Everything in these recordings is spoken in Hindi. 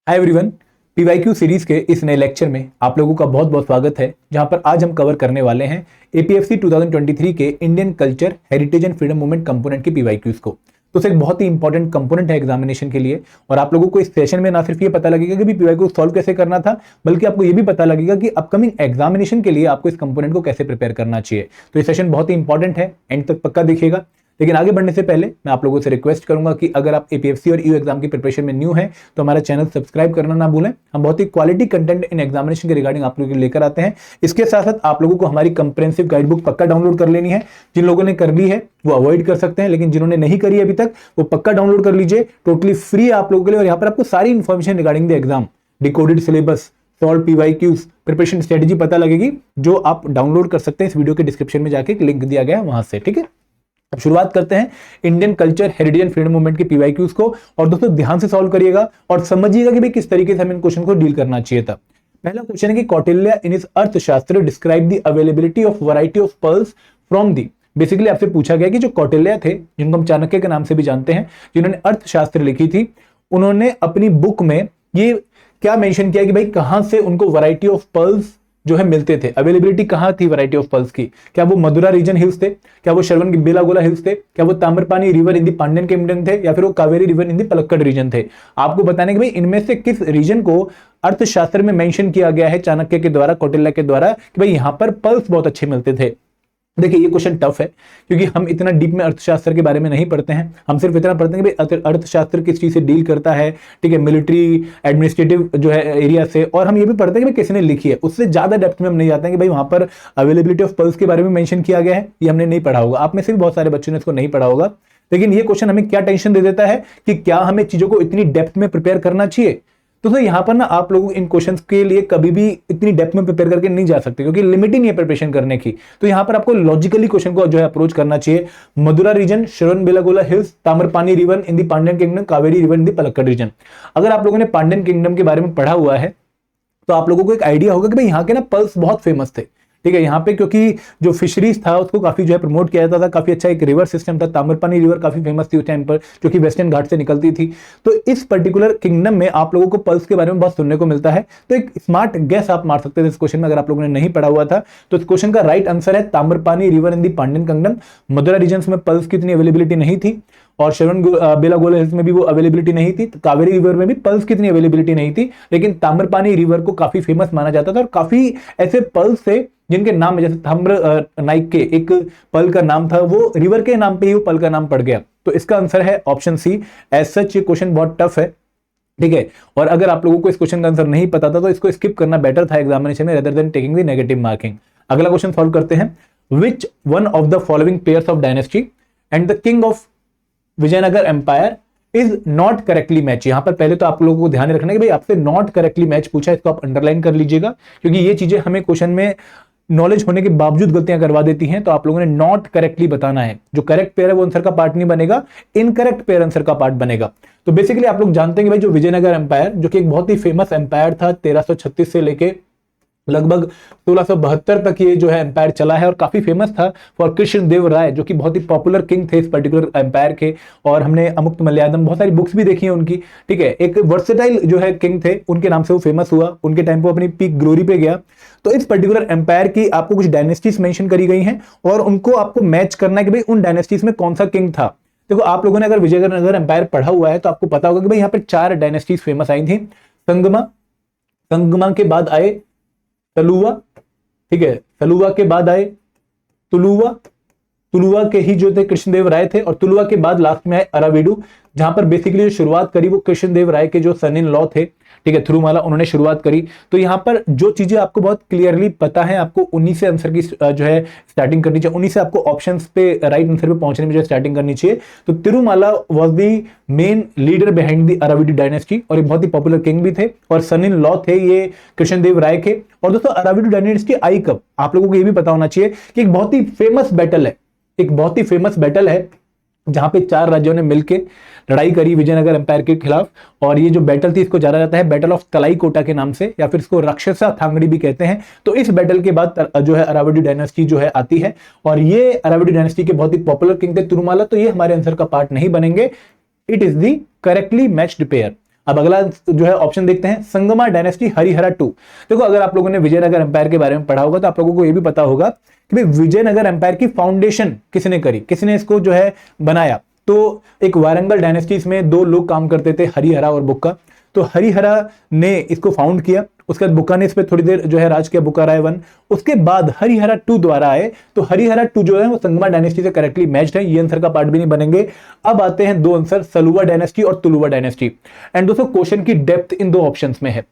हाय एवरीवन, पीवाईक्यू सीरीज के इस नए लेक्चर में आप लोगों का बहुत बहुत स्वागत है, जहां पर आज हम कवर करने वाले हैं एपीएफसी 2023 के Indian culture, heritage and freedom movement component के पीवाईक्यूज को। तो एक बहुत ही इंपॉर्टेंट कंपोनेंट है एग्जामिनेशन के लिए, और आप लोगों को इस सेशन में ना सिर्फ ये पता लगेगा कि पीवाईक्यू सॉल्व कैसे करना था, बल्कि आपको ये भी पता लगेगा कि अपकमिंग एग्जामिनेशन के लिए आपको इस कंपोनेंट को कैसे प्रिपेयर करना चाहिए। तो ये सेशन बहुत ही इंपॉर्टेंट है, एंड तक पक्का देखिएगा। लेकिन आगे बढ़ने से पहले मैं आप लोगों से रिक्वेस्ट करूंगा कि अगर आप एपीएफसी और ईयू एग्जाम की प्रिपरेशन में न्यू हैं तो हमारा चैनल सब्सक्राइब करना ना भूलें। हम बहुत ही क्वालिटी कंटेंट इन एग्जामिनेशन के रिगार्डिंग आप लोगों के लेकर आते हैं। इसके साथ साथ आप लोगों को हमारी कंप्रेहेंसिव गाइड बुक पक्का डाउनलोड कर लेनी है। जिन लोगों ने कर ली है वो अवॉइड कर सकते हैं, लेकिन जिन्होंने नहीं करी अभी तक वो पक्का डाउनलोड कर लीजिए। टोटली फ्री आप लोगों के लिए, और यहाँ पर आपको सारी information regarding the exam, decoded syllabus, solve PYQs, preparation strategy पता लगेगी, जो आप डाउनलोड कर सकते हैं। इस वीडियो के डिस्क्रिप्शन में जाके लिंक दिया गया है वहां से, ठीक है। अब शुरुआत करते हैं Indian culture, heritage and freedom movement के पीवाईक्यूज को। और दोस्तों ध्यान से सॉल्व करिएगा और समझिएगा कि भाई किस तरीके से हमें इन क्वेश्चन को डील करना चाहिए था। पहला क्वेश्चन है कि कौटिल्य इन इज अर्थशास्त्र describe the availability of variety of pearls from the. Basically आपसे पूछा गया कि जो कौटिल्य थे, जिनको हम चाणक्य के नाम से भी जानते हैं, जिन्होंने अर्थशास्त्र लिखी थी, उन्होंने अपनी बुक में ये क्या मेंशन किया कि भाई कहां से उनको वैरायटी ऑफ पर्ल्स जो है मिलते थे, अवेलेबिलिटी कहां थी वैरायटी ऑफ पर्ल्स की। क्या वो मदुरा रीजन हिल्स थे, क्या वो श्रवण बेलागोला हिल्स थे, क्या वो Tamraparni river in the Pandyan kingdom थे, या फिर वो Kaveri river in the Palakkad region थे। आपको बताने कि भाई इनमें से किस रीजन को अर्थशास्त्र में मेंशन किया गया है चाणक्य के द्वारा, कौटिल्य के द्वारा, कि भाई यहां पर पर्ल्स बहुत अच्छे मिलते थे। देखिए ये क्वेश्चन टफ है, क्योंकि हम इतना डीप में अर्थशास्त्र के बारे में नहीं पढ़ते हैं। हम सिर्फ इतना पढ़ते हैं कि भाई अर्थशास्त्र किस चीज से डील करता है, ठीक है, मिलिट्री एडमिनिस्ट्रेटिव जो है एरिया से, और हम ये भी पढ़ते हैं कि भाई किसने लिखी है। उससे ज्यादा डेप्थ में हम नहीं जाते हैं कि भाई वहां पर अवेलेबिलिटी ऑफ पर्ल्स के बारे में मेंशन किया गया है, ये हमने नहीं पढ़ा होगा। आप में से भी बहुत सारे बच्चों ने इसको नहीं पढ़ा होगा। लेकिन ये क्वेश्चन हमें क्या टेंशन दे देता है कि क्या हमें चीजों को इतनी डेप्थ में प्रिपेयर करना चाहिए। तो यहां पर ना आप लोग इन क्वेश्चंस के लिए कभी भी इतनी डेप्थ में प्रिपेयर करके नहीं जा सकते, क्योंकि लिमिट ही नहीं है प्रिपरेशन करने की। तो यहां पर आपको लॉजिकली क्वेश्चन को जो है अप्रोच करना चाहिए। Madura region, Shravana Belagola hills, Tamraparni river in the Pandyan kingdom, Kaveri river in the Palakkad region. अगर आप लोगों ने पांड्यन किंगडम के बारे में पढ़ा हुआ है तो आप लोगों को एक आइडिया होगा कि भाई यहाँ के ना पर्ल्स बहुत फेमस थे, ठीक है। यहाँ पे क्योंकि जो फिशरीज था उसको काफी जो है प्रमोट किया जाता था, काफी अच्छा एक रिवर सिस्टम था। ताम्रपानी रिवर काफी फेमस थी उस टाइम पर, जो कि वेस्टर्न घाट से निकलती थी। तो इस पर्टिकुलर किंगडम में आप लोगों को पर्ल्स के बारे में बहुत सुनने को मिलता है। तो एक स्मार्ट गेस आप मार सकते थे इस क्वेश्चन में, अगर आप लोगों ने नहीं पढ़ा हुआ था। तो इस क्वेश्चन का राइट आंसर है Tamraparni river in the Pandyan kingdom. Madura region में पर्ल्स की इतनी अवेलेबिलिटी नहीं थी, और श्रवण बेलागोला हिल्स में भी वो अवेलेबिलिटी नहीं थी। कावेरी रिवर में भी पर्ल्स की इतनी अवेलेबिलिटी नहीं थी, लेकिन ताम्रपानी रिवर को काफी फेमस माना जाता था। और काफी ऐसे पर्ल्स थे जिनके नाम, जैसे ताम्र नाइक के एक पर्ल का नाम था, वो रिवर के नाम पे ही वो पर्ल का नाम पड़ गया। तो इसका आंसर है ऑप्शन सी। एज सच ये क्वेश्चन बहुत टफ है, ठीक है। और अगर आप लोगों को इस क्वेश्चन का आंसर नहीं पता था तो इसको स्किप करना बेटर था एग्जामिनेशन में, rather than taking the negative marking. अगला क्वेश्चन सॉल्व करते हैं। Which one of the following players of dynasty and the king of Vijayanagar empire is not correctly match. यहां पर पहले तो आप लोगों को ध्यान रखना है कि भाई आपसे नॉट करेक्टली मैच पूछा है, इसको आप अंडरलाइन कर लीजिएगा, क्योंकि ये चीजें हमें क्वेश्चन में नॉलेज होने के बावजूद गलतियां करवा देती हैं। तो आप लोगों ने नॉट करेक्टली बताना है। जो करेक्ट पेयर है वो आंसर का पार्ट नहीं बनेगा, इनकरेक्ट पेयर आंसर का पार्ट बनेगा। तो बेसिकली आप लोग जानते हैं कि भाई जो विजयनगर एम्पायर, जो कि एक बहुत ही फेमस एम्पायर था, 1336 से लेके लगभग 1672 तक ये जो है एम्पायर चला है, और काफी फेमस था फॉर कृष्णदेव राय, जो कि बहुत ही पॉपुलर किंग थे इस पर्टिकुलर एम्पायर के। और हमने अमुक्त मलयालम बहुत सारी बुक्स भी देखी हैं उनकी, ठीक है। एक वर्सेटाइल जो है किंग थे, उनके नाम से वो फेमस हुआ, उनके टाइम पे अपनी पीक ग्लोरी पे गया। तो इस पर्टिकुलर एम्पायर की आपको कुछ डायनेस्टीज मेंशन करी गई हैं, और उनको आपको मैच करना है कि भाई उन डायनेस्टीज में कौन सा किंग था। देखो आप लोगों ने अगर विजयनगर एम्पायर पढ़ा हुआ है तो आपको पता होगा कि भाई यहाँ पे 4 डायनेस्टीज फेमस आई थी। संगमा, संगमा के बाद आए तलुवा, ठीक है, तलुवा के बाद आए तुलुवा, तुलुवा के ही जो थे कृष्णदेव राय थे, और तुलुवा के बाद लास्ट में आए अराविडू, जहां पर बेसिकली जो शुरुआत करी वो कृष्णदेव राय के जो सन इन लॉ थे, ठीक है, थिरुमाला, उन्होंने शुरुआत करी। तो यहाँ पर जो चीजें आपको बहुत क्लियरली पता है, आपको उन्हीं से आंसर की जो है स्टार्टिंग करनी चाहिए, उन्हीं से आपको ऑप्शंस पे राइट आंसर पे पहुंचने में जो स्टार्टिंग करनी चाहिए। तो Tirumala was the main leader behind the Aravidu dynasty, और एक बहुत ही पॉपुलर किंग भी थे, और सन इन लॉ थे ये कृष्णदेव राय के। और दोस्तों अराविडी डायनेस्टी आई कब, आप लोगों को ये भी पता होना चाहिए कि एक बहुत ही फेमस बैटल है, एक बहुत ही फेमस बैटल है जहां पे 4 राज्यों ने मिलकर लड़ाई करी विजयनगर एम्पायर के खिलाफ। और ये जो बैटल थी इसको जाना जाता है बैटल ऑफ तलाई कोटा के नाम से, या फिर इसको राक्षसा थांगड़ी भी कहते हैं। तो इस बैटल के बाद जो है अरावडी डायनेस्टी जो है आती है, और ये अरावडी डायनेस्टी के बहुत ही पॉपुलर किंग थे तिरुमाला। तो ये हमारे आंसर का पार्ट नहीं बनेंगे, it is the correctly matched pair. अब अगला जो है ऑप्शन देखते हैं, संगमा डायनेस्टी हरिहरा 2। देखो अगर आप लोगों ने विजयनगर एम्पायर के बारे में पढ़ा होगा तो आप लोगों को यह भी पता होगा कि भाई विजयनगर एम्पायर की फाउंडेशन किसने करी, किसने इसको जो है बनाया। तो एक वारंगल डायनेस्टी, इसमें दो लोग काम करते थे, हरिहरा और बुक्का। तो हरिहरा ने इसको फाउंड किया, उसके बाद बुक्का ने इस पर थोड़ी देर जो है राज किया, बुक्का राय 1। उसके बाद हरिहरा 2 द्वारा आए, तो हरिहरा 2 जो है वो संगमा डायनेस्टी से करेक्टली मैच्ड है, ये आंसर का पार्ट भी नहीं बनेंगे। अब आते हैं दो आंसर, सलुवा डायनेस्टी और तुलुवा डायनेस्टी। एंड दोस्तों क्वेश्चन की डेप्थ इन दो ऑप्शंस में है।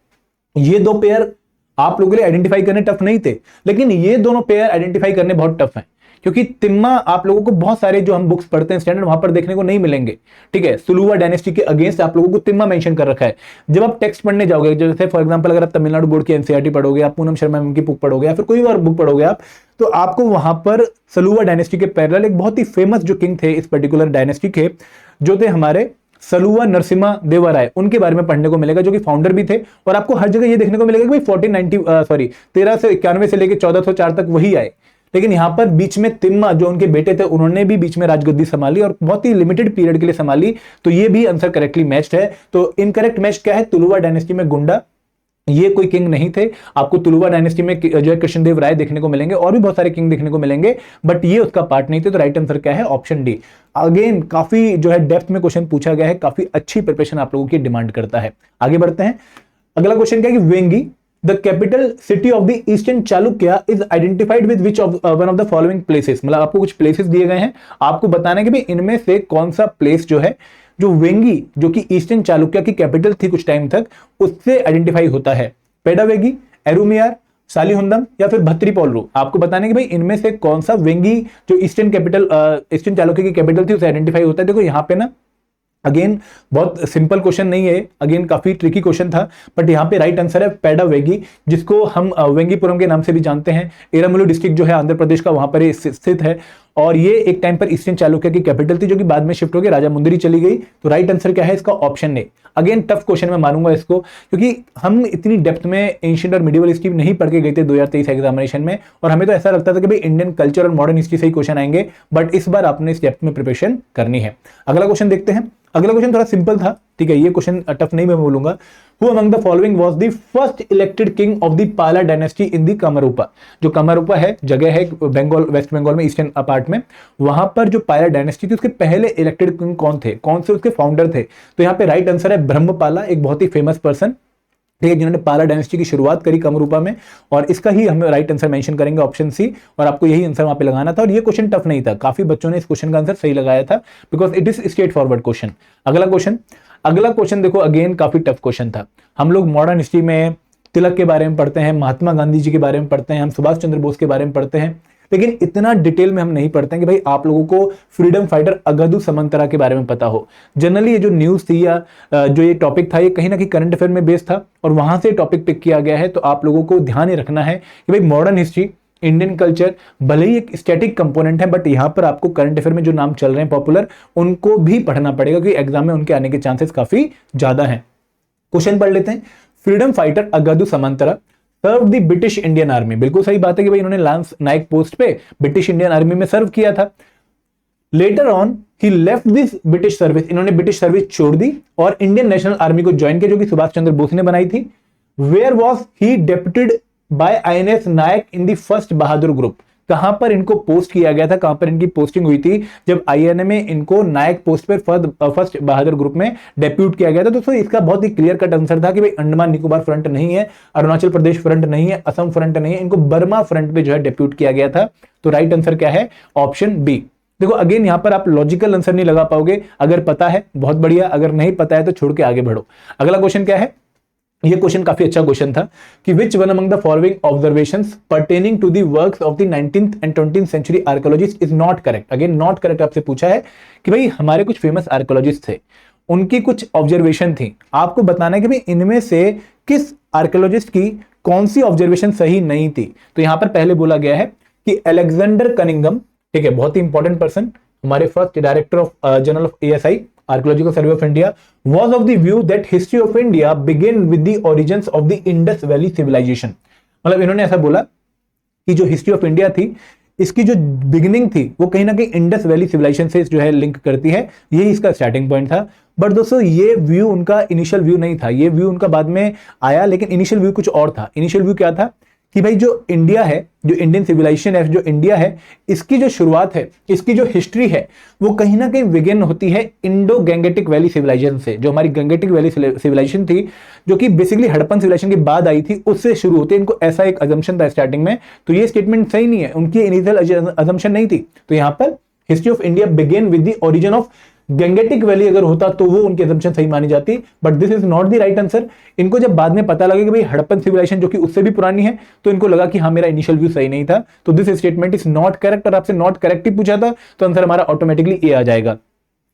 ये दो पेयर आप लोगों के लिए आइडेंटिफाई करने टफ नहीं थे, लेकिन ये दोनों पेयर आइडेंटिफाई करने बहुत टफ हैं, क्योंकि तिम्मा आप लोगों को बहुत सारे जो हम बुक्स पढ़ते हैं स्टैंडर्ड वहां पर देखने को नहीं मिलेंगे। ठीक है, सुलुवा डायनेस्टी के अगेंस्ट आप लोगों को तिम्मा मेंशन कर रखा है। जब आप टेक्स्ट पढ़ने जाओगे, जैसे फॉर एग्जांपल अगर आप तमिलनाडु बोर्ड की एनसीईआरटी पढ़ोगे, आप पूनम शर्मा मैम की बुक पढ़ोगे या फिर कोई और बुक पढ़ोगे आप, तो आपको वहां पर सलुवा डायनेस्टी के पैरेलल एक बहुत ही फेमस जो किंग थे इस पर्टिकुलर डायनेस्टी के, जो थे हमारे सलुवा नरसिम्हा देवा राय, उनके बारे में पढ़ने को मिलेगा, जो कि फाउंडर भी थे। और आपको हर जगह ये देखने को मिलेगा कि भाई 1391 से लेकर 1404 तक वही आए। लेकिन यहां पर बीच में तिम्मा जो उनके बेटे थे, उन्होंने भी बीच में राजगद्दी संभाली और बहुत ही लिमिटेड पीरियड के लिए संभाली। तो ये भी आंसर करेक्टली मैच्ड है। तो इनकरेक्ट मैच क्या है, तुलुवा डायनेस्टी में गुंडा, ये कोई किंग नहीं थे। आपको तुलुवा डायनेस्टी में जो है कृष्णदेव राय देखने को मिलेंगे और भी बहुत सारे किंग देखने को मिलेंगे, बट ये उसका पार्ट नहीं थे। तो राइट आंसर क्या है, ऑप्शन डी। अगेन काफी जो है डेप्थ में क्वेश्चन पूछा गया है, काफी अच्छी प्रिपरेशन आप लोगों की डिमांड करता है। आगे बढ़ते हैं। अगला क्वेश्चन क्या है कि Vengi the capital city of the eastern Chalukya is identified with which of one of the following places. मतलब आपको कुछ प्लेसेस दिए गए हैं, आपको बताना है कि भाई इनमें से कौन सा प्लेस जो है, जो वेंगी जो कि ईस्टर्न चालुक्य की कैपिटल थी कुछ टाइम तक, उससे आइडेंटिफाई होता है। पेडावेगी, एरुमियार, सालिहुंदम या फिर भत्रीपोलरू। आपको बताने कि भाई इनमें से कौन सा वेंगी जो ईस्टर्न चालुक्य की कैपिटल थी उसे आइडेंटिफाई होता है। देखो यहां पे ना अगेन बहुत सिंपल क्वेश्चन नहीं है, अगेन काफी ट्रिकी क्वेश्चन था, बट यहाँ पे राइट आंसर है पेडावेगी, जिसको हम वेंगीपुरम के नाम से भी जानते हैं। एरामुलु डिस्ट्रिक्ट जो है आंध्र प्रदेश का, वहां पर स्थित है। और ये एक टाइम पर ईस्टर्न चालुक्य की कैपिटल थी, जो कि बाद में शिफ्ट होकर राजा मुंदरी चली गई। तो राइट आंसर क्या है इसका, option A. Again tough question मैं मानूंगा इसको, क्योंकि हम इतनी डेप्थ में एंशिएंट और मिडिवल हिस्ट्री नहीं पढ़ के गए थे 2023 एग्जामिनेशन में, और हमें तो ऐसा लगता था कि भाई इंडियन कल्चर और मॉडर्न हिस्ट्री से ही क्वेश्चन आएंगे, बट इस बार आपने इस डेप्थ में प्रिपरेशन करनी है। अगला क्वेश्चन देखते हैं। अगला क्वेश्चन थोड़ा सिंपल था, ठीक है, ये क्वेश्चन टफ नहीं मैं बोलूंगा। Who among the following was the first elected king of the Pala dynasty in the Kamarupa? जो कमरूपा है जगह है बंगाल, वेस्ट बंगाल में, ईस्टर्न पार्ट में, वहां पर जो पाला डायनेस्टी थी उसके पहले इलेक्टेड किंग कौन थे, कौन से उसके फाउंडर थे। तो यहाँ पे राइट आंसर है ब्रह्मपाला, एक बहुत ही फेमस पर्सन, ठीक है, जिन्होंने पाला डायनेस्टी की शुरुआत करी कमरूपा में। और इसका ही हम राइट आंसर मेंशन करेंगे, ऑप्शन सी। और आपको यही आंसर वहां पे लगाना था, और ये क्वेश्चन टफ नहीं था, काफी बच्चों ने इस क्वेश्चन का आंसर सही लगाया था, because it is straight forward question. अगला क्वेश्चन देखो, अगेन काफी टफ क्वेश्चन था। हम लोग मॉडर्न हिस्ट्री में तिलक के बारे में पढ़ते हैं, महात्मा गांधी जी के बारे में पढ़ते हैं, हम सुभाष चंद्र बोस के बारे में पढ़ते हैं, लेकिन इतना डिटेल में हम नहीं पढ़ते हैं कि भाई आप लोगों को फ्रीडम फाइटर अगाधु समंतरा के बारे में पता हो। जनरली ये जो न्यूज थी या जो ये टॉपिक था, ये कहीं ना कहीं करंट अफेयर में बेस्ड था और वहां से टॉपिक पिक किया गया है। तो आप लोगों को ध्यान ही रखना है कि भाई मॉडर्न हिस्ट्री, इंडियन कल्चर भले ही एक स्टैटिक कंपोनेंट है, बट यहां पर आपको करंट अफेयर में जो नाम चल रहे हैं पॉपुलर, उनको भी पढ़ना पड़ेगा, क्योंकि एग्जाम में उनके आने के चांसेस काफी ज्यादा हैं। क्वेश्चन पढ़ लेते हैं। Freedom fighter Agadhu Samantara serve the British Indian army. बिल्कुल सही बात है कि भाई इन्होंने लांस नायक पोस्ट पे ब्रिटिश इंडियन आर्मी में सर्व किया था। Later on he left this British service, इन्होंने ब्रिटिश सर्विस छोड़ दी और इंडियन नेशनल आर्मी को ज्वाइन किया, जो कि सुभाष चंद्र बोस ने बनाई थी। Where was he deputed by INS Naik in the first Bahadur group. कहां पर इनको पोस्ट किया गया था, कहां पर इनकी पोस्टिंग हुई थी जब आईएनए में इनको नायक पोस्ट पर फर्स्ट बहादुर ग्रुप में डेप्यूट किया गया था। दोस्तों इसका बहुत ही क्लियर कट आंसर था कि भाई अंडमान निकोबार फ्रंट नहीं है, अरुणाचल प्रदेश फ्रंट नहीं है, असम फ्रंट नहीं है, इनको बर्मा फ्रंट पे जो है डेप्यूट किया गया था। तो राइट आंसर क्या है, ऑप्शन बी। देखो अगेन यहां पर आप लॉजिकल आंसर नहीं लगा पाओगे, अगर पता है बहुत बढ़िया, अगर नहीं पता है तो छोड़ के आगे बढ़ो। अगला क्वेश्चन क्या है, ये क्वेश्चन काफी अच्छा क्वेश्चन था कि which one among the following observations pertaining to the works of the 19th and 20th century archaeologist is not correct. Again not correct आपसे पूछा है कि भाई हमारे कुछ फेमस आर्कियोलॉजिस्ट थे, उनकी कुछ ऑब्जर्वेशन थी, आपको बताना है कि भाई इनमें से किस आर्कियोलॉजिस्ट की कौन सी ऑब्जर्वेशन सही नहीं थी। तो यहां पर पहले बोला गया है कि अलेक्जेंडर कनिंगम, ठीक है, बहुत ही इंपॉर्टेंट पर्सन, हमारे first director of general of ASI archaeological survey of India, was of the view that history of India began with the origins of the Indus Valley civilization। मतलब इन्होंने ऐसा बोला कि जो हिस्ट्री ऑफ इंडिया थी, इसकी जो बिगिनिंग थी वो कहीं ना कहीं इंडस वैली सिविलाइजेशन से जो है लिंक करती है, यही इसका स्टार्टिंग पॉइंट था। बट दोस्तों ये व्यू उनका इनिशियल व्यू नहीं था, ये व्यू उनका बाद में आया, लेकिन इनिशियल व्यू कुछ और था। इनिशियल व्यू क्या था कि भाई जो इंडिया है, जो इंडियन सिविलाइजेशन है, जो इंडिया है, इसकी जो शुरुआत है, इसकी जो हिस्ट्री है, वो कहीं ना कहीं बिगिन होती है इंडो गंगेटिक वैली सिविलाइजेशन से। जो हमारी गंगेटिक वैली सिविलाइजेशन थी, जो कि बेसिकली हड़प्पन सिविलाइजेशन के बाद आई थी, उससे शुरू होती है। इनको ऐसा एक अजम्पशन था स्टार्टिंग में, तो ये स्टेटमेंट सही नहीं है, उनकी इनिशियल अजम्पशन नहीं थी। तो यहां पर history of India begin with the origin of Gangetic valley अगर होता तो वो उनकी असम्पशन सही मानी जाती, but this is not the right answer. इनको जब बाद में पता लगा कि भाई हड़प्पन सिविलाइजेशन जो कि उससे भी पुरानी है, तो इनको लगा कि हाँ मेरा इनिशियल व्यू सही नहीं था, तो this statement is not correct. और आपसे नॉट करेक्ट ही पूछा था तो आंसर हमारा ऑटोमेटिकली ए आ जाएगा।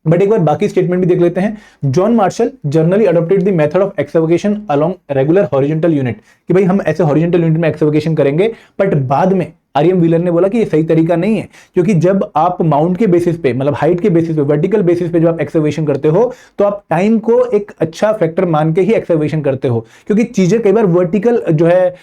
बट एक बार बाकी स्टेटमेंट भी देख लेते हैं। John Marshall generally adopted the method of excavation along regular horizontal unit, कि भाई हम ऐसे हॉरिजॉन्टल यूनिट में एक्सकवेशन करेंगे, बट बाद में आर.एम. व्हीलर ने बोला कि ये सही तरीका नहीं है, क्योंकि जब आप माउंट के बेसिस पे, मतलब हाइट के बेसिस पे, वर्टिकल बेसिस पे जब आप एक्सकवेशन करते हो, तो आप टाइम को एक अच्छा फैक्टर मान के ही एक्सकवेशन करते हो, क्योंकि चीजें कई बार वर्टिकल जो है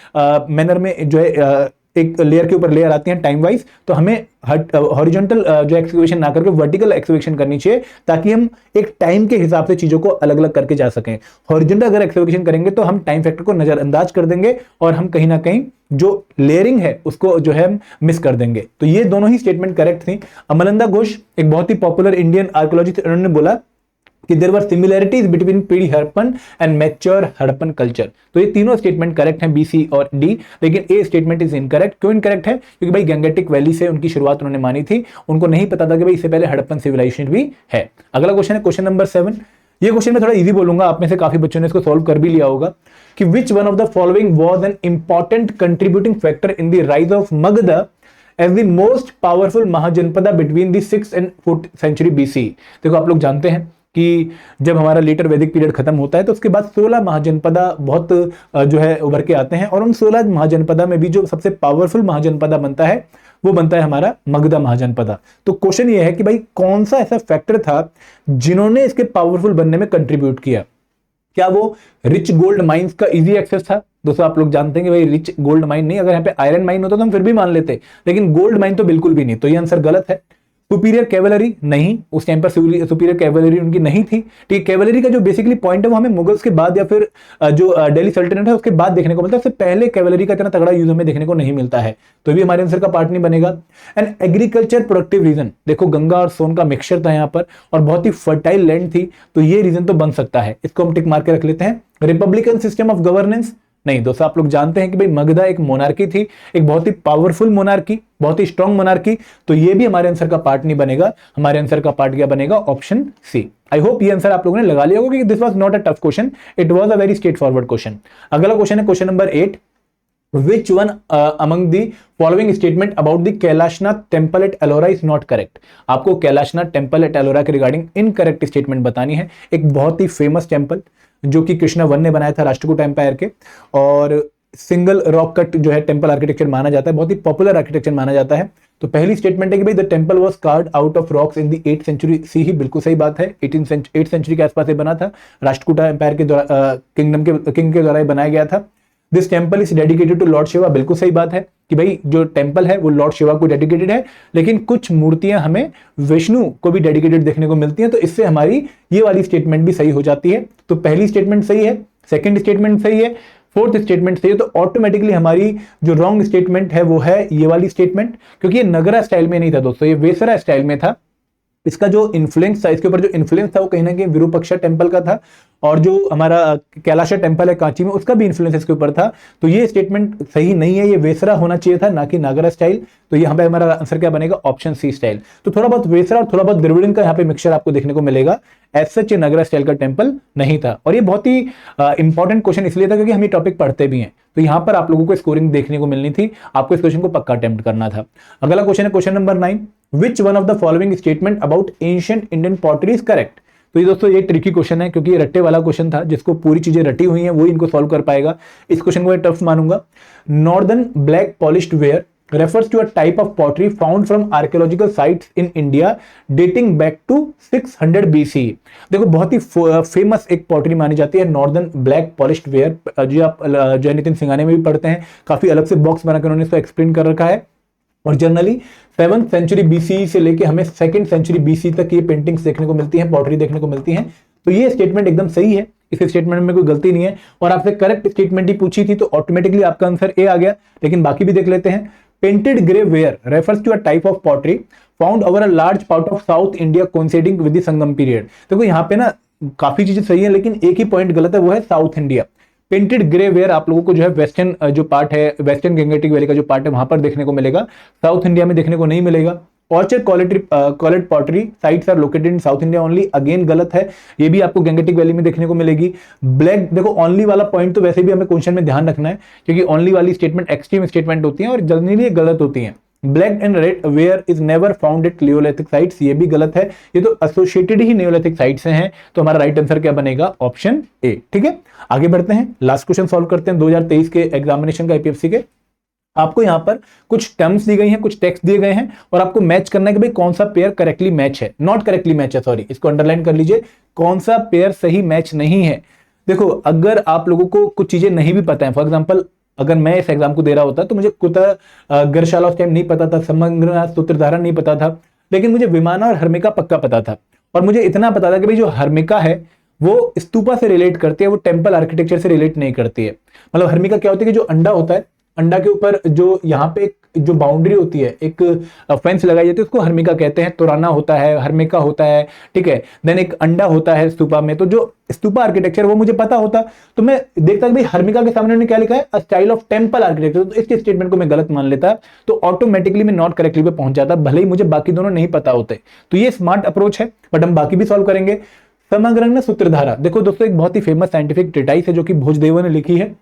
मैनर में जो है एक लेयर के ऊपर लेयर आती हैं टाइम वाइज, तो हमें हॉरिजॉन्टल जो एक्सकवेशन ना करके वर्टिकल एक्सकवेशन करनी चाहिए, ताकि हम एक टाइम के हिसाब से चीजों को अलग अलग करके जा सकें। हॉरिजॉन्टल अगर एक्सकवेशन करेंगे तो हम टाइम फैक्टर को नजरअंदाज कर देंगे और हम कहीं ना कहीं जो लेयरिंग है उसको जो है मिस कर देंगे। तो ये दोनों ही स्टेटमेंट करेक्ट थी। अमरिंदर घोष एक बहुत ही पॉपुलर इंडियन आर्कियोलॉजिस्ट, उन्होंने बोला कि there were similarities between pre Harappan and mature Harappan culture. तो ये तीनों स्टेटमेंट करेक्ट हैं, बी, सी और डी, लेकिन ए स्टेटमेंट इज इनकरेक्ट। क्यों इनकरेक्ट है? क्योंकि भाई गंगेटिक वैली से उनकी शुरुआत उन्होंने मानी थी, उनको नहीं पता था कि भाई इससे पहले हड़प्पन सिविलाइजेशन भी है। अगला क्वेश्चन है क्वेश्चन नंबर 7। ये क्वेश्चन मैं थोड़ा इजी बोलूंगा, आप में से काफी बच्चों ने इसको सॉल्व कर भी लिया होगा, कि which one of the following was an important contributing factor in the rise of Magadh as the most powerful Mahajanapada between the 6th and 4th century BC। देखो आप लोग जानते हैं कि जब हमारा लेटर वैदिक पीरियड खत्म होता है तो उसके बाद 16 महाजनपदा बहुत जो है उभर के आते हैं, और उन 16 महाजनपदा में भी जो सबसे पावरफुल महाजनपदा बनता है वो बनता है हमारा मगधा महाजनपदा। तो क्वेश्चन ये है कि भाई कौन सा ऐसा फैक्टर था जिन्होंने इसके पावरफुल बनने में कंट्रीब्यूट किया? क्या वो रिच गोल्ड माइंस का इजी एक्सेस था? दोस्तों आप लोग जानते हैं कि भाई रिच गोल्ड माइन नहीं, अगर यहाँ पे आयरन माइन होता तो हम फिर भी मान लेते, लेकिन गोल्ड माइन तो बिल्कुल भी नहीं, तो ये आंसर गलत है। सुपीरियर कैवलरी नहीं, उस टाइम पर सुपीरियर कैवलरी उनकी नहीं थी। ठीक है, कैवलरी का जो बेसिकली पॉइंट है वो हमें मुगल्स के बाद या फिर जो दिल्ली सल्तनत है उसके बाद देखने को मिलता है, उससे पहले कैवलरी का इतना तगड़ा यूज हमें देखने को नहीं मिलता है, तो भी हमारे आंसर का पार्ट नहीं बनेगा। एंड एग्रीकल्चर प्रोडक्टिव रीजन, देखो गंगा और सोन का मिक्सचर था यहाँ पर और बहुत ही फर्टाइल लैंड थी, तो ये रीजन तो बन सकता है, इसको हम टिक मार के रख लेते हैं। रिपब्लिकन सिस्टम ऑफ गवर्नेंस नहीं दोस्तों, आप लोग जानते हैं कि भाई मगधा एक मोनार्की थी, एक बहुत ही पावरफुल मोनार्की, बहुत ही स्ट्रॉन्ग मोनार्की, तो ये भी हमारे आंसर का पार्ट नहीं बनेगा। हमारे आंसर का पार्ट क्या बनेगा? Option C. आई होप ये आंसर आप लोगों ने लगा लिया होगा कि this was not a tough question, it was a very straightforward question. अगला क्वेश्चन है question number 8। Which one among the following statement about the Kailashnath temple at Ellora is not correct? आपको कैलाशनाथ टेम्पल एट एलोरा के रिगार्डिंग इनकरेक्ट स्टेटमेंट बतानी है। एक बहुत ही फेमस टेम्पल जो कि कृष्णा वन ने बनाया था राष्ट्रकूट एम्पायर के, और सिंगल रॉक कट जो है टेम्पल आर्किटेक्चर माना जाता है, बहुत ही पॉपुलर आर्किटेक्चर माना जाता है। तो पहली स्टेटमेंट है कि भाई the temple was carved out of rocks in the 8th century C E, बिल्कुल सही बात है। 8th सेंचुरी के आसपास ये बना था, राष्ट्रकूट एम्पायर के किंग के द्वारा बनाया गया था। This temple is dedicated to lord Shiva, बिल्कुल सही बात है कि भाई जो टेम्पल है वो लॉर्ड शिवा को डेडिकेटेड है, लेकिन कुछ मूर्तियां हमें विष्णु को भी डेडिकेटेड देखने को मिलती हैं, तो इससे हमारी ये वाली स्टेटमेंट भी सही हो जाती है। तो पहली स्टेटमेंट सही है, सेकंड स्टेटमेंट सही है, फोर्थ स्टेटमेंट सही है, तो ऑटोमेटिकली हमारी जो रॉन्ग स्टेटमेंट है वो है ये वाली स्टेटमेंट, क्योंकि ये नगरा स्टाइल में नहीं था दोस्तों, ये वेसरा स्टाइल में था। इसका जो इन्फ्लुएंस था, इसके ऊपर जो इन्फ्लुएंस था वो कहीं ना कहीं विरूपाक्षा टेम्पल का था, और जो हमारा कैलाश टेम्पल है कांची में उसका भी इन्फ्लुएंस इसके ऊपर था। तो ये स्टेटमेंट सही नहीं है, ये वेसरा होना चाहिए था ना कि नागरा स्टाइल। तो यहाँ पे हमारा आंसर क्या बनेगा? Option C style. तो थोड़ा बहुत वेसरा और थोड़ा बहुत द्रविड़न का यहाँ पे मिक्सचर आपको देखने को मिलेगा, एज सच ये नगरा स्टाइल का टेम्पल नहीं था। और ये बहुत ही इंपॉर्टेंट क्वेश्चन इसलिए था क्योंकि हम ये टॉपिक पढ़ते भी हैं, तो यहाँ पर आप लोगों को स्कोरिंग देखने को मिलनी थी, आपको इस क्वेश्चन को पक्का अटेम्प्ट करना था। अगला क्वेश्चन है question number 9। Which one of the following statement about ancient Indian pottery is correct? तो ये दोस्तों ये ट्रिकी क्वेश्चन है, क्योंकि ये रट्टे वाला क्वेश्चन था, जिसको पूरी चीजें रटी हुई हैं वो इनको सॉल्व कर पाएगा। इस क्वेश्चन को मैं टफ मानूंगा। Northern black polished where refers to a type of pottery found from archaeological sites in India dating back to 600 BC। देखो बहुत ही फेमस एक पॉटरी मानी जाती है नॉर्दर्न ब्लैक पॉलिश्ड वेयर, जो आप जय नितिन सिंघानिया में भी पढ़ते हैं, काफी अलग से बॉक्स बनाकर उन्होंने इसको एक्सप्लेन कर रखा है। और जनरली 7th सेंचुरी BC से लेके हमें 2nd सेंचुरी BC तक ये पेंटिंग्स देखने को मिलती हैं, पॉटरी देखने को मिलती हैं। तो ये स्टेटमेंट एकदम सही है, इस स्टेटमेंट में कोई गलती नहीं है। और आपसे करेक्ट स्टेटमेंट ही पूछी थी तो ऑटोमेटिकली आपका आंसर ए आ गया। लेकिन बाकी भी देख लेते हैं। Painted grey ware refers to a type of pottery found over a large part of south India coinciding with the Sangam period. देखो यहाँ पे ना काफी चीजें सही है, लेकिन एक ही पॉइंट गलत है, वो है south India. Painted grey where आप लोगों को जो है वेस्टर्न जो पार्ट है, वेस्टर्न गंगेटिक वैली का जो पार्ट है वहां पर देखने को मिलेगा, साउथ इंडिया में देखने को नहीं मिलेगा। Orchard called pottery sites are located in South India only, again गलत है, ये भी आपको गंगेटिक वैली में देखने को मिलेगी। ब्लैक, देखो ओनली वाला पॉइंट तो वैसे भी हमें क्वेश्चन में ध्यान रखना है, क्योंकि ओनली वाली स्टेटमेंट एक्सट्रीम स्टेटमेंट होती है और जनरली गलत होती है। Black and red ware is never found at Neolithic sites, ये भी गलत है, ये तो एसोसिएटेड ही नियोलिथिक साइट से हैं। तो हमारा राइट आंसर क्या बनेगा? Option A. ठीक है, आगे बढ़ते हैं, लास्ट क्वेश्चन सॉल्व करते हैं 2023 के एग्जामिनेशन का एपीएफसी के। आपको यहां पर कुछ टर्म्स दी गई हैं, कुछ टेक्स्ट दिए गए हैं और आपको मैच करना है कि भाई कौन सा पेयर करेक्टली मैच है, नॉट करेक्टली मैच है, सॉरी, इसको अंडरलाइन कर लीजिए, कौन सा पेयर सही मैच नहीं है। देखो अगर आप लोगों को कुछ चीजें नहीं भी पता है, फॉर एग्जांपल अगर मैं इस एग्जाम को दे रहा होता तो मुझे कुतः गर्शाला उस टाइम नहीं पता था, समग्र सूत्रधारा नहीं पता था, लेकिन मुझे विमाना और हर्मिका पक्का पता था। और मुझे इतना पता था कि भाई जो हर्मिका है वो स्तूपा से रिलेट करती है, वो टेम्पल आर्किटेक्चर से रिलेट नहीं करती है। मतलब हर्मिका क्या होती है कि जो अंडा होता है, अंडा के ऊपर जो यहाँ पे जो बाउंड्री होती है, एक फेंस लगाई जाती है, उसको हर्मिका कहते हैं। तोराना होता है, हर्मिका होता है, ठीक है। देन एक अंडा होता है स्तूपा में, तो जो स्तूपा आर्किटेक्चर वो मुझे पता होता तो मैं देखता कि भाई हर्मिका के सामने उन्होंने क्या लिखा है, a style of temple architecture, तो इसके स्टेटमेंट को मैं गलत मान लेता तो ऑटोमेटिकली मैं नॉट करेक्टली पे पहुंच जाता, भले ही मुझे बाकी दोनों नहीं पता होते। तो ये स्मार्ट अप्रोच है, बट हम बाकी भी सॉल्व करेंगे। समग्र सूत्रधारा, देखो दोस्तों एक बहुत ही फेमस साइंटिफिक ट्रीटाइस है जो कि भोजदेव ने लिखी है।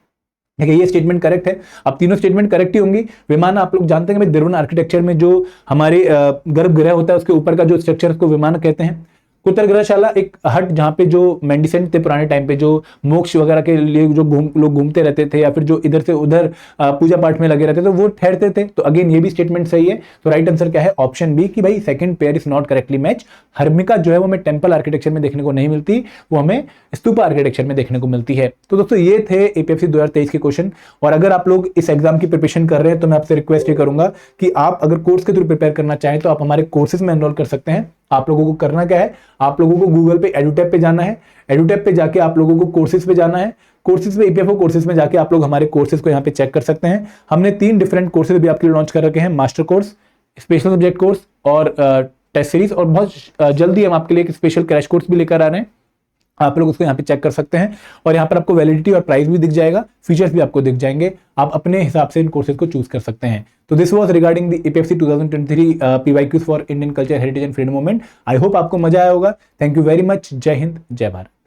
ठीक है, ये स्टेटमेंट करेक्ट है। अब तीनों स्टेटमेंट करेक्ट ही होंगी। विमाना आप लोग जानते हैं कि दिरवन आर्किटेक्चर में जो हमारे गर्भगृह होता है उसके ऊपर का जो स्ट्रक्चर उसको विमाना कहते हैं। कुतरग्रहशाला एक हट जहां पे जो मेंडिसेंट थे पुराने टाइम पे, जो मोक्ष वगैरह के लिए जो लोग घूमते रहते थे या फिर जो इधर से उधर पूजा पाठ में लगे रहते थे, तो वो ठहरते थे। तो अगेन ये भी स्टेटमेंट सही है। तो राइट आंसर क्या है? ऑप्शन बी, कि भाई second pair is not correctly match. Harmika जो है वो हमें टेम्पल आर्किटेक्चर में देखने को नहीं मिलती, वो हमें स्तूपा आर्किटेक्चर में देखने को मिलती है। तो दोस्तों ये थे एपीएफसी 2023 के क्वेश्चन। और अगर आप लोग इस एग्जाम की प्रिपरेशन कर रहे हैं तो मैं आपसे रिक्वेस्ट ये करूंगा कि आप अगर कोर्स के थ्रू प्रिपेयर करना चाहें तो आप हमारे कोर्सेज में एनरोल कर सकते हैं। आप लोगों को करना क्या है, आप लोगों को गूगल पे एडुटैप पे जाना है, एडुटैप पे जाके आप लोगों को कोर्सेज पे जाना है, कोर्सेज पे ईपीएफओ कोर्सेज में जाके आप लोग हमारे कोर्सेज को यहाँ पे चेक कर सकते हैं। हमने 3 डिफरेंट कोर्सेज भी आपके लिए लॉन्च कर रखे हैं, master course, special subject course और टेस्ट सीरीज। और बहुत जल्दी हम आपके लिए एक स्पेशल क्रैश कोर्स भी लेकर आ रहे हैं, आप लोग उसको यहाँ पे चेक कर सकते हैं। और यहाँ पर आपको वैलिडिटी और प्राइस भी दिख जाएगा, फीचर्स भी आपको दिख जाएंगे, आप अपने हिसाब से इन कोर्सेज को चूज कर सकते हैं। तो this was regarding the APFC 2023 PYQs for Indian culture, heritage and freedom movement. I hope आपको मजा आया होगा। Thank you very much. जय हिंद, जय भारत।